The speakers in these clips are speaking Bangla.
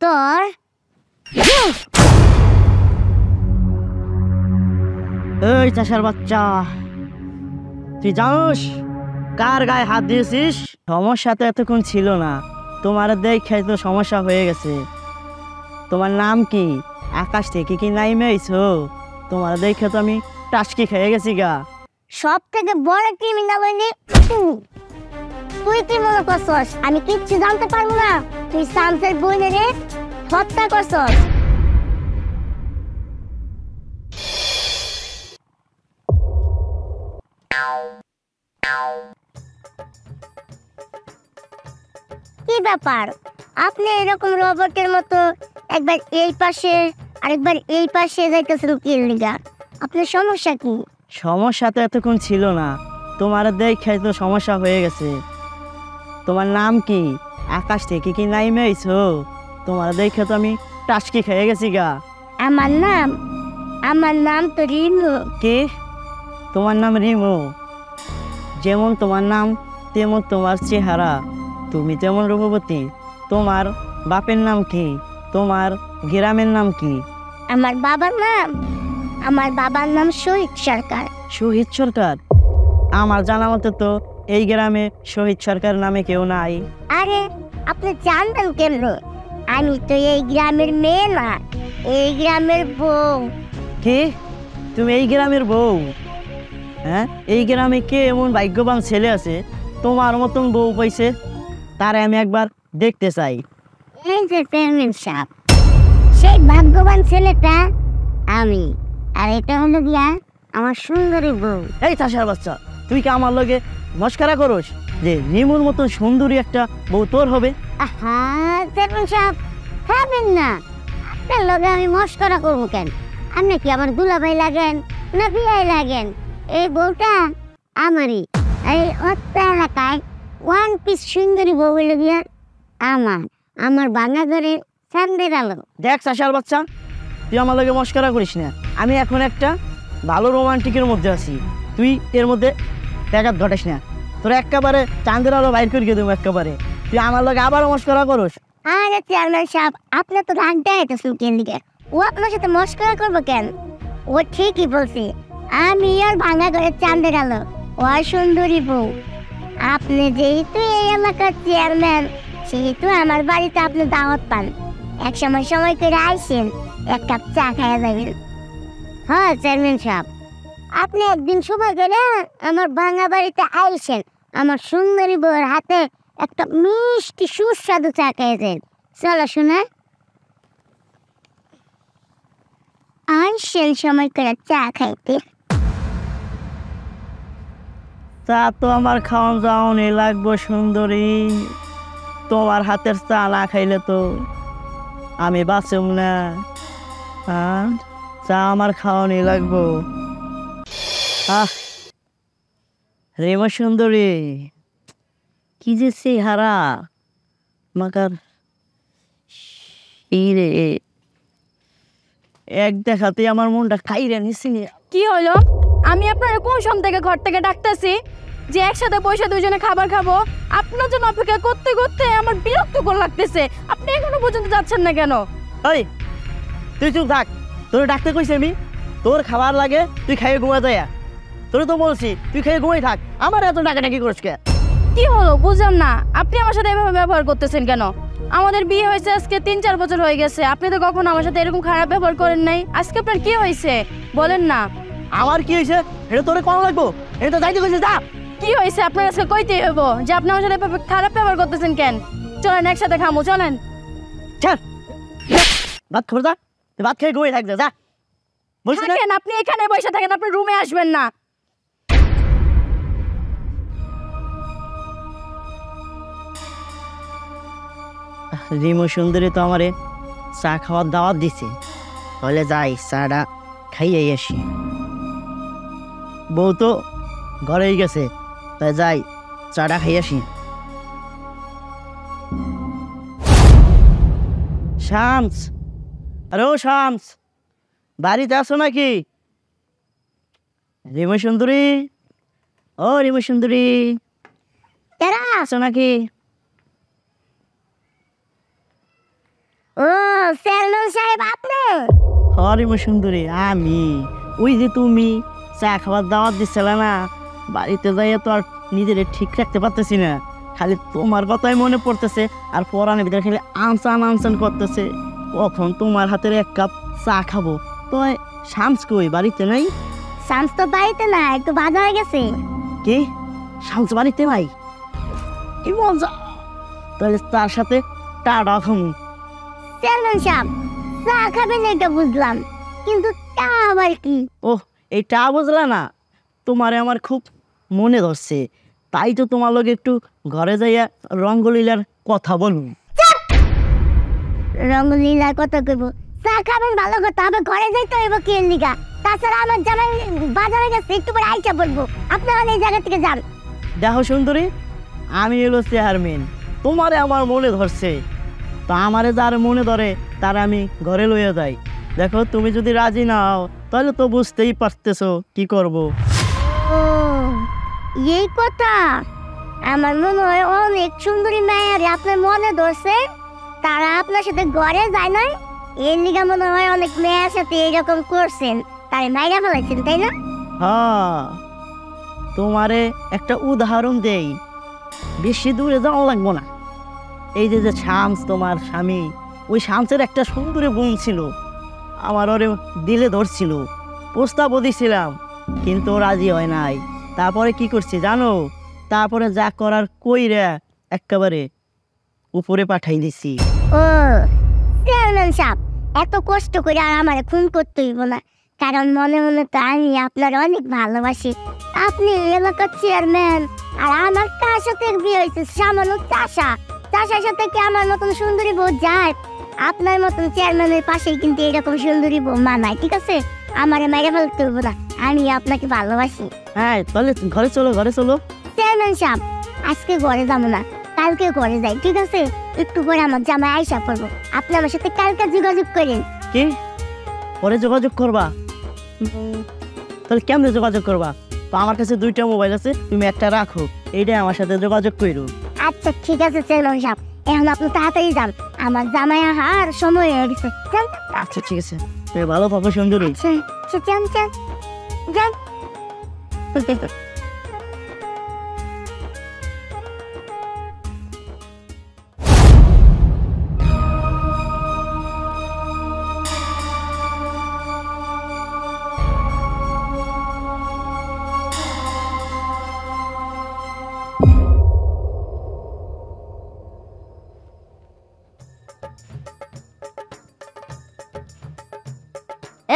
তোর এই চাষার বাচ্চা, তুই জানোস কার গায়ে হাত দিয়েছিস? সমস্যা তো এতক্ষণ ছিল না, তোমার দেখে তো সমস্যা হয়ে গেছে। তোমার নাম কি? আকাশ থেকে কি নাইমে আইছো? তোমার দেখে তো আমি টাসকি খেয়ে গেছি গা। সব থেকে বড় ক্রিমিনাল হইলি তুই। কি মনে করছস আমি কিচ্ছু জানতে পারবো না? তুই শামসের বোনের হত্যা করছস। কি ব্যাপার, আপনি এরকম রোবটের মতো একবার এই পাশে আরেকবার এই পাশে যাইতেছেন কি লিগা? আপনার সমস্যা কি? সমস্যা তো এতক্ষণ ছিল না, তোমার দেখে তো সমস্যা হয়ে গেছে। তোমার নাম কি? আকাশ থেকে কি নাইমে আইছো? তোমার দেখে তো আমি টাসকি খেয়ে গেছি গা। আমার নাম তো রিনু। কে? তোমার নাম রিমু? যেমন তোমার নাম তেমন তোমার চেহারা, তুমি তেমন রূপবতী। তোমার বাপের নাম কি? তোমার গ্রামের নাম কি? আমার বাবার নাম শহীদ সরকার। শহীদ সরকার? আমার জানা মতে তো এই গ্রামে শহীদ সরকার নামে কেউ নাই। আরে আপনি জানবেন কেমন? আমি তো এই গ্রামের মেয়ে না, এই গ্রামের বউ। কে? তুমি এই গ্রামের বউ? হ্যাঁ, এই গ্রামে কে এমন ভাগ্যবান ছেলে আছে তোমার মতন বউ পাইছে? তারে আমি একবার দেখতে চাই। এই যে চেয়ারম্যান সাহেব, সেই ভাগ্যবান ছেলেটা আমি, আর এটা হলো গিয়া আমার সুন্দরী বউ। এই চাষার বাচ্চা, তুই কি আমার লগে মস্করা করস যে নিমুর মতন সুন্দরী একটা বউ তোর হবে? আহা চেয়ারম্যান সাহেব, খাবেন না। আপনার লগে আমি মস্করা করবো কেন? আপনি কি আমার দুলাভাই লাগেন না বিয়াই লাগেন? এই বউটা আমারই। এই অত্য এলাকায় ওয়ান পিস সুন্দরী বউ হইল গিয়া আমার বাঙা ঘরে চাঁদের আলো। দেখ চাষার বাচ্চা, তুই আমার লগে মস্করা করিস না। আমি এখন একটা ভালো রোমান্টিকের মধ্যে আছি, তুই এর মধ্যে ব্যাঘাত ঘটাস না। তোর একেবারে চাঁদের আলো বাইর করে দেবো একেবারে। তুই আমার লগে আবারও মস্করা করস। আরে চেয়ারম্যান সাহেব, আপনি তো রাগটা আইতেছেন কেন দিকে? ও আপনার সাথে মস্করা করবো কেন? ও ঠিকই বলছি, আমি আর ভাঙা ঘরের চাঁদের আলো, ও আর সুন্দরী বউ। আপনি যেহেতু এই এলাকার চেয়ারম্যান, সেহেতু আমার বাড়িতে আপনি দাওয়াত পান। এক সময় করে আইসেন, এক কাপ চা খাইয়া যাবেন। হ্যাঁ চেয়ারম্যান সাহেব, আপনি একদিন সময় করে আমার ভাঙা বাড়িতে আইসেন, আমার সুন্দরী বউয়ের হাতে একটা মিষ্টি সুস্বাদু চা খাইয়েছেন। চলো শোনা, আইসেন সময় করে চা খাইতে। চা তো আমার খাওয়ান যাওয়ানি লাগবো সুন্দরী, তোমার হাতের চা না খাইলে তো আমি বাঁচব না। হ্যাঁ, চা আমার খাওয়ানি লাগবো। আহ রেমা সুন্দরী, কি যে চেহারা মাকার, এই রে এক দেখাতে আমার মনটা খাইরে নিছে। কি হলো? আমি আপনার কোন সময় থেকে ঘর থেকে ডাকতেছি যে একসাথে বসে দুজনে খাবার খাবো, আপনার জন্য অপেক্ষা করতে করতে আমার বিরক্তকর লাগতেছে। আপনি এখনো পর্যন্ত যাচ্ছেন না কেন? ওই তুই চুপ থাক, তোর ডাকতে কইছি আমি? তোর খাবার লাগে তুই খাইয়ে ঘুমা যায়। তোর তো বলছি তুই খেয়ে ঘুমাই থাক, আমার এত ডাকাডাকি করিস কে? কি হলো বুঝলাম না, আপনি আমার সাথে এভাবে ব্যবহার করতেছেন কেন? আমাদের বিয়ে হয়েছে আজকে 3-4 বছর হয়ে গেছে, আপনি তো কখনো আমার সাথে এরকম খারাপ ব্যবহার করেন নাই। আজকে আপনার কি হয়েছে বলেন না? আমার কি হয়েছে এটা তোরে কম লাগবো? এটা তো যাইতে কইছে, যা। কি হয়েছে আপনার আজকে কইতেই হইব যে আপনি আমার সাথে এভাবে খারাপ ব্যবহার করতেছেন কেন? চলেন একসাথে খামো, চলেন। ছাড়, ভাত খাবো, যা। তুই ভাত খেয়ে ঘুমিয়ে থাকবে, যা বলছি না? থাকেন, আপনি এখানে বসে থাকেন, আপনি রুমে আসবেন না। রিমু সুন্দরী তো আমারে চা খাওয়ার দাওয়াত দিছে, তাহলে যাই চাটা খাইয়ে আসি। বউ তো ঘরেই গেছে, তাই যাই চাটা খাইয়ে আসি। শামস, আরে ও শামস, বাড়িতে আছো নাকি? রিমু সুন্দরী, ও রিমু সুন্দরী, এরা আছো নাকি? ও হরিম সুন্দরী আমি, ওই যে তুমি চা খাবার দাওয়াত দিচ্ছিলে না, বাড়িতে যাইয়া তো আর নিজের ঠিক রাখতে পারতেছি না, খালি তোমার কথাই মনে পড়তেছে আর পরানের ভিতরে খালি আনসান আনসান করতেছে। কখন তোমার হাতের এক কাপ চা খাবো। তো শামস কই, বাড়িতে নাই? শামস তো বাড়িতে না, একটু বাজারে গেছে। কে? শামস বাড়িতে নাই? কি মজা! তাহলে তার সাথে টাটা খামু। চেয়ারম্যান সাহেব, চা খাবেন এটা বুঝলাম, কিন্তু তা আবার কি? ও, এইটা বুঝলা না? তোমারে আমার খুব মনে ধরছে, তাই তো তোমার লগে একটু ঘরে যাইয়া রঙ্গলীলার কথা বলুন। রঙ্গলীলার কথা কইব? চা খাবেন ভালো কথা, আবার ঘরে যাইতে হইব কি এর লিগা? তাছাড়া আমার জামাই বাজারে গেছে, একটু পরে আইসা বলবো। আপনারা এই জায়গা থেকে যান। দেখো সুন্দরী, আমি এলো চেয়ারম্যান, তোমারে আমার মনে ধরছে, তো আমারে যার মনে ধরে তার আমি ঘরে লইয়া যাই। দেখো তুমি যদি রাজি না হও তাহলে তো বুঝতেই পারতেছো কি করব। ও, এই কথা। আমার মনে হয় অনেক সুন্দরী মেয়ের আপনার মনে ধরছে, তারা আপনার সাথে ঘরে যায় নাই, এর লিগা মনে হয় অনেক মেয়ের সাথে এরকম করছেন, তাই মাইরা ফেলাইছেন, তাই না? হ্যাঁ, তোমারে একটা উদাহরণ দেই, বেশি দূরে যাওয়া লাগবো না। এই যে যে শামস তোমার স্বামী, ওই শামসের একটা সুন্দরী বোন ছিল, আমার ওরে দিলে ধরছিল, প্রস্তাবও দিছিলাম, কিন্তু ও রাজি হয় নাই। তারপরে কি করছি জানো? তারপরে যা করার কইরা একেবারে উপরে পাঠাই দিছি। ও চেয়ারম্যান সাহেব, এত কষ্ট করে আর আমার খুন করতে হইব না, কারণ মনে মনে তো আমি আপনার অনেক ভালোবাসি। আপনি এলাকার চেয়ারম্যান, আর আমার তার সাথে বিয়ে হয়েছে সামান্য চাষা। চাষার সাথে কি আমার মতন সুন্দরী বউ যায়? আপনার মতন চেয়ারম্যানের পাশেই কিন্তু এরকম সুন্দরী বউ মানায়, ঠিক আছে? আমারে মেরে ফেলতে হইব না, আমি আপনাকে ভালোবাসি। হ্যাঁ, তাহলে ঘরে চলো, ঘরে চলো। চেয়ারম্যান সাহেব, আজকে ঘরে যাবো না, কালকে ঘরে যাই, ঠিক আছে? একটু পরে আমার জামাই আইসা পড়বো, আপনি আমার সাথে কালকে যোগাযোগ করেন। কি পরে যোগাযোগ করবা? তাহলে কেমনে যোগাযোগ করবা? তো আমার কাছে দুইটা মোবাইল আছে, তুমি একটা রাখো, এইটাই আমার সাথে যোগাযোগ করো। আচ্ছা ঠিক আছে চেয়ারম্যান সাহেব, এখন আপনি তাড়াতাড়ি যান, আমার জামাই আহার সময় হয়ে গেছে। যান। আচ্ছা ঠিক আছে, তুমি ভালো থাকো সুন্দরী। আচ্ছা, যান যান যান।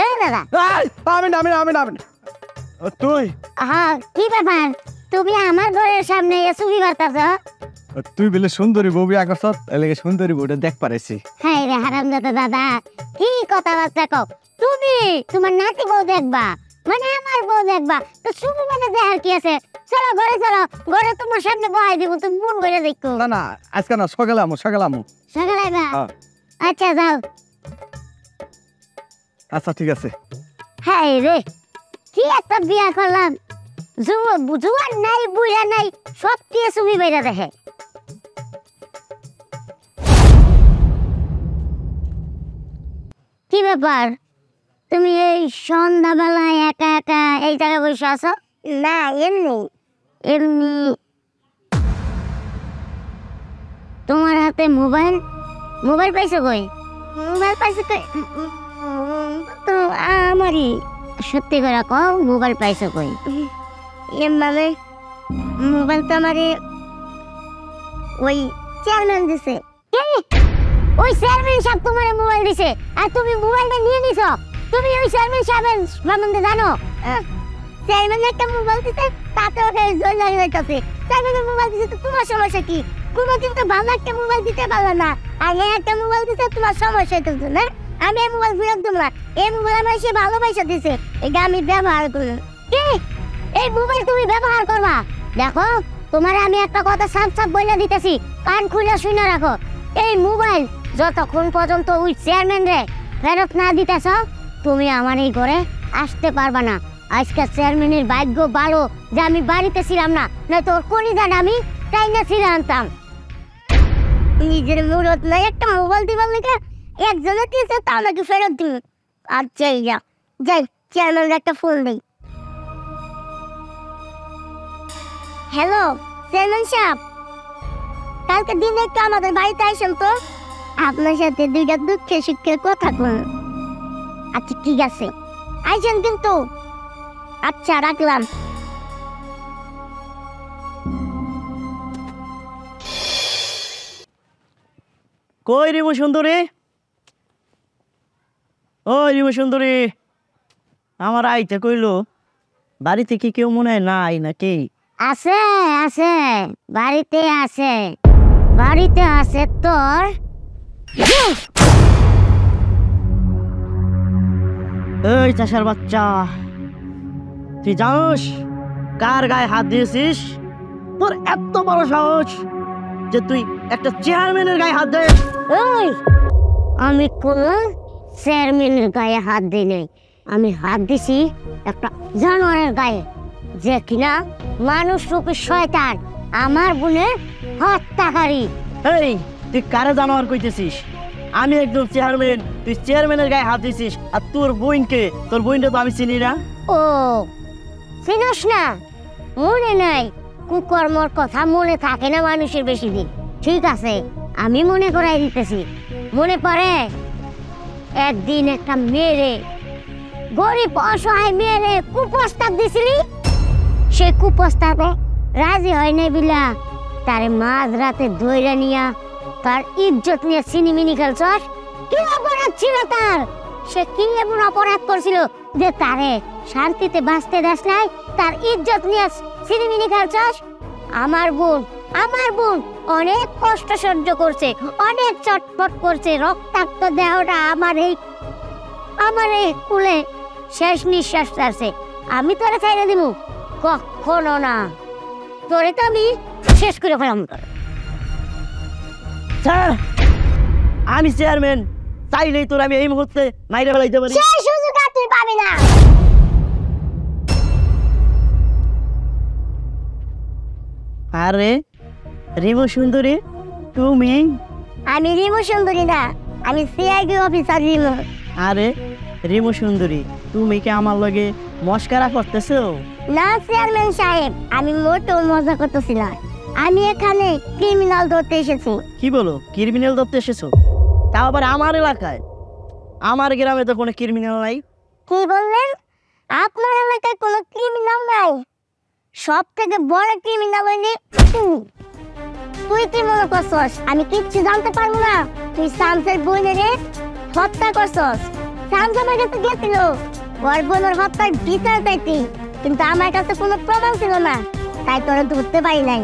এ দাদা, আমি না, আমি না, আমি না, আমি না। তুই হ্যাঁ কি ব্যাপার, তুমি আমার ঘরের সামনে এসে কি করতেছ? তুই বলে সুন্দরী বউ বিয়া করছ, এলাকে সুন্দরী বউটা দেখ পারেছি। হ্যাঁ রে হারামজাদা দাদা, কি কথাবার্তা কও? তুমি তোমার নাতি বউ দেখবা, মানে আমার বউ দেখবা, তো শুধু মানে দেখার কি আছে? চলো ঘরে চলো, ঘরে তোমার সামনে বহাই দিব, তুমি মন করে দেখো। না না, আজকে না, সকালে আমো, সকালে আমো। সকালে আইবা? হ্যাঁ। আচ্ছা যাও। আচ্ছা ঠিক আছে। হ্যাঁ রে, কি একটা বিয়া করলাম, জুয়ার নাই বুড়া নাই, সব দিয়ে তুমি বেড়া দেখে। কি ব্যাপার, তুমি এই সন্ধ্যাবেলায় একা একা এই জায়গায় বসে আছো? না এমনি এমনি। তোমার হাতে মোবাইল, মোবাইল পাইছো কই? মোবাইল পাইছো কই? তো আমারই। সত্যি করে কও, মোবাইল পাইছো কই? মানে মোবাইল তো আমারে ওই চেয়ারম্যান দিছে। ওই চেয়ারম্যান সাহেব তোমার মোবাইল দিছে, আর তুমি মোবাইলটা নিয়ে নিছো? তুমি ওই চেয়ারম্যান সাহেবের সম্বন্ধে জানো? চেয়ারম্যান একটা মোবাইল দিছে, তাতে ওকে জল লাগে যাইতেছে। চেয়ারম্যানের মোবাইল দিছে, তো তোমার সমস্যা কি? কোনোদিন তো ভালো একটা মোবাইল দিতে পারলো না, আর একটা মোবাইল দিছে, তোমার সমস্যা হইতেছে না? আমি এই মোবাইল ফেরত দেবো না, এই মোবাইল আমার সে ভালোবাসা দিছে, এটা আমি ব্যবহার করবো। কি এই মোবাইল তুমি ব্যবহার করবা? দেখো তোমার আমি একটা কথা সাফ সাফ বলে দিতেছি, কান খুলে শুনে রাখো। এই মোবাইল যতক্ষণ পর্যন্ত ওই চেয়ারম্যান রে ফেরত না দিতেছ, তুমি আমার এই ঘরে আসতে পারবা না। আজকে চেয়ারম্যানের ভাগ্য ভালো যে আমি বাড়িতে ছিলাম না, নয়তো ওর কলিজান আমি তাই না ছিঁড়ে আনতাম। নিজের মুরত নাই একটা মোবাইল দিবার লিখে একজনের দিয়েছে, তাও নাকি ফেরত দিন। আচ্ছা যা যাই, চেয়ারম্যানের একটা ফোন দিই। হ্যালো চেয়ারম্যান সাহেব, কালকে দিনে একটু আমাদের বাড়িতে আসেন তো, আপনার সাথে দুইটা দুঃখে সুখের কথা বলুন। আচ্ছা ঠিক আছে, আইসেন কিন্তু। আচ্ছা রাখলাম। কই রিমু সুন্দরী, ও রিমু সুন্দরী, আমার আইতে কইলো বাড়িতে কি কেউ মনে হয় নাই নাকি? আছে আছে, বাড়িতে আছে, বাড়িতে আছে তোর। এই চাষার বাচ্চা, তুই জানোস কার গায়ে হাত দিয়েছিস? তোর এত বড় সাহস যে তুই একটা চেয়ারম্যানের গায়ে হাত দে? ওই আমি কোন চেয়ারম্যানের গায়ে হাত দিই নাই, আমি হাত দিছি একটা জানোয়ারের গায়ে, যে কিনা মানুষ রূপী শয়তান, আমার বোনের হত্যাকারী। এই তুই কারে জানোয়ার কইতেছিস? আমি একদম চেয়ারম্যান, তুই চেয়ারম্যানের গায়ে হাত দিছিস। আর তোর বোনকে, তোর বোনটা তো আমি চিনি না। ও চিনস না? মনে নাই, কুকর্মর কথা মনে থাকে না মানুষের বেশি দিন। ঠিক আছে, আমি মনে করাই দিতেছি। মনে পড়ে একদিন একটা মেয়েরে, গরিব অসহায় মেয়েরে কুপ্রস্তাব দিছিলি, সে কুপ্রস্তাবে রাজি হয় নাই বিলা তারে মাঝ রাতে ধইরা নিয়া তার ইজ্জত নিয়ে সিনিমিনি খেলছস। কি অপরাধ ছিল তার? সে কি এমন অপরাধ করছিল যে তারে শান্তিতে বাঁচতে দেস নাই? তার ইজ্জত নিয়ে সিনিমিনি খেলছস। আমার বোন অনেক কষ্ট সহ্য করছে, অনেক চটপট করছে, রক্তাক্ত দেহটা আমার এই কুলে শেষ নিঃশ্বাস ছাড়ছে। আমি তোরে ছাইড়া দিব? কখনো না, তোরে তো আমি শেষ করে ফেলাম। স্যার, আমি চেয়ারম্যান, চাইলেই তোর আমি এই মুহূর্তে মাইরে ফেলাইতে পারি। সেই সুযোগ আর তুই পাবি না। আরে রিমু সুন্দরী, তুমি? আমি রিমু সুন্দরী না, আমি সিআইডি অফিসার রিমু। আরে রিমু সুন্দরী, তুমি কি আমার লগে মস্কারা করতেছো? না চেয়ারম্যান সাহেব, আমি মোটেও মজা করতেছি না। আমি এখানে ক্রিমিনাল ধরতে এসেছি। কি বলো, ক্রিমিনাল ধরতে এসেছো? তাও আবার আমার এলাকায়? আমার গ্রামে তো কোনো ক্রিমিনাল নাই। কি বললেন? আপনার এলাকায় কোনো ক্রিমিনাল নাই? সব থেকে বড় ক্রিমিনাল হইলে তুই কি মনে করছস আমি কিচ্ছু জানতে পারবো না? তুই শামসের বোনের হত্যা করছস। শামস আমার কাছে গেছিল ওর বোনের হত্যার বিচার চাইতি, কিন্তু আমার কাছে কোনো প্রমাণ ছিল না, তাই তোরা ধরতে পারি নাই।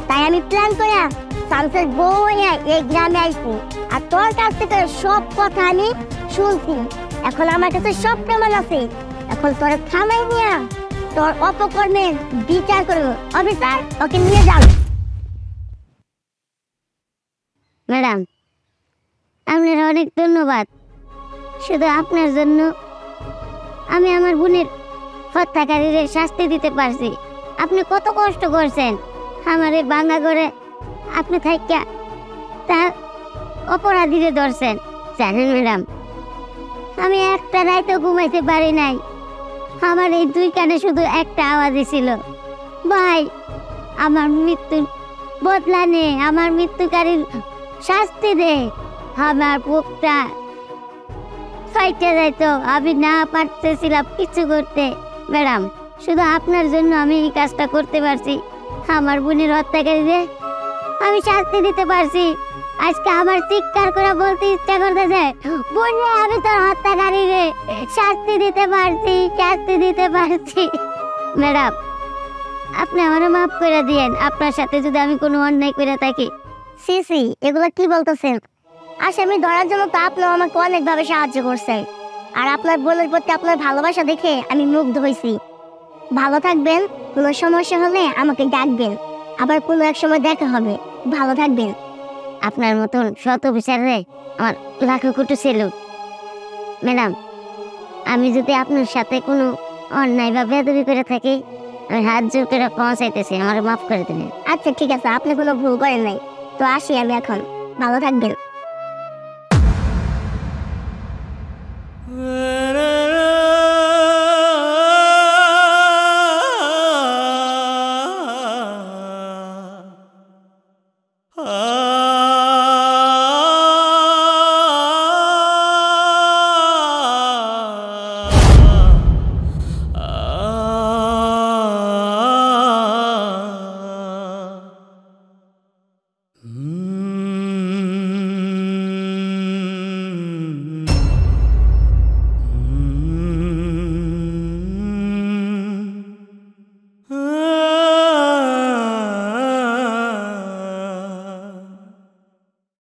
তাই আমি প্ল্যান করে শামসের বউ হয়ে এই গ্রামে আসছি, আর তোর কাছ থেকে সব কথা আমি শুনছি। এখন আমার কাছে সব প্রমাণ আছে। এখন তোর থানায় নিয়ে তোর অপকর্মের বিচার করবো। অফিসার, ওকে নিয়ে যান। ম্যাডাম, আপনার অনেক ধন্যবাদ। শুধু আপনার জন্য আমি আমার বোনের হত্যাকারীর শাস্তি দিতে পারছি। আপনি কত কষ্ট করছেন আমার এই ভাঙা ঘরে, আপনি থাইকা তা অপরাধীরে ধরছেন। জানেন ম্যাডাম, আমি একটা রাইতেও ঘুমাইতে পারি নাই। আমার এই দুই কানে শুধু একটা আওয়াজই ছিল, ভাই আমার মৃত্যুর বদলা নে, আমার মৃত্যুকারীর শাস্তি দে। আমার বুকটা ফাইটে যাইতো, আমি না পারতেছিলাম কিছু করতে। ম্যাডাম, শুধু আপনার জন্য আমি এই কাজটা করতে পারছি। আমার বোনের হত্যাকারীরে আমি শাস্তি দিতে পারছি। আজকে আমার চিৎকার করে বলতে ইচ্ছা করতেছে, বোনে আমি তোর হত্যাকারীরে শাস্তি দিতে পারছি, শাস্তি দিতে পারছি। ম্যাডাম, আপনি আমারে মাফ করে দিয়েন, আপনার সাথে যদি আমি কোনো অন্যায় করে থাকি। সিসি, এগুলো কি বলতেছেন? আসামি ধরার জন্য তো আপনি আমাকে অনেকভাবে সাহায্য করছেন, আর আপনার বোনের প্রতি আপনার ভালোবাসা দেখে আমি মুগ্ধ হয়েছি। ভালো থাকবেন, কোনো সমস্যা হলে আমাকে ডাকবেন, আবার কোনো এক সময় দেখা হবে। ভালো থাকবেন। আপনার মতন শত বিচারে আমার লাখো কোটি সেলুট। ম্যাডাম, আমি যদি আপনার সাথে কোনো অন্যায় বা বেদবি করে থাকি, আমি হাত জোর করে পৌঁছাইতেছি, আমার মাফ করে দেবেন। আচ্ছা ঠিক আছে, আপনি কোনো ভুল করেন নাই। তো আসি আমি এখন। ভালো থাকবেন।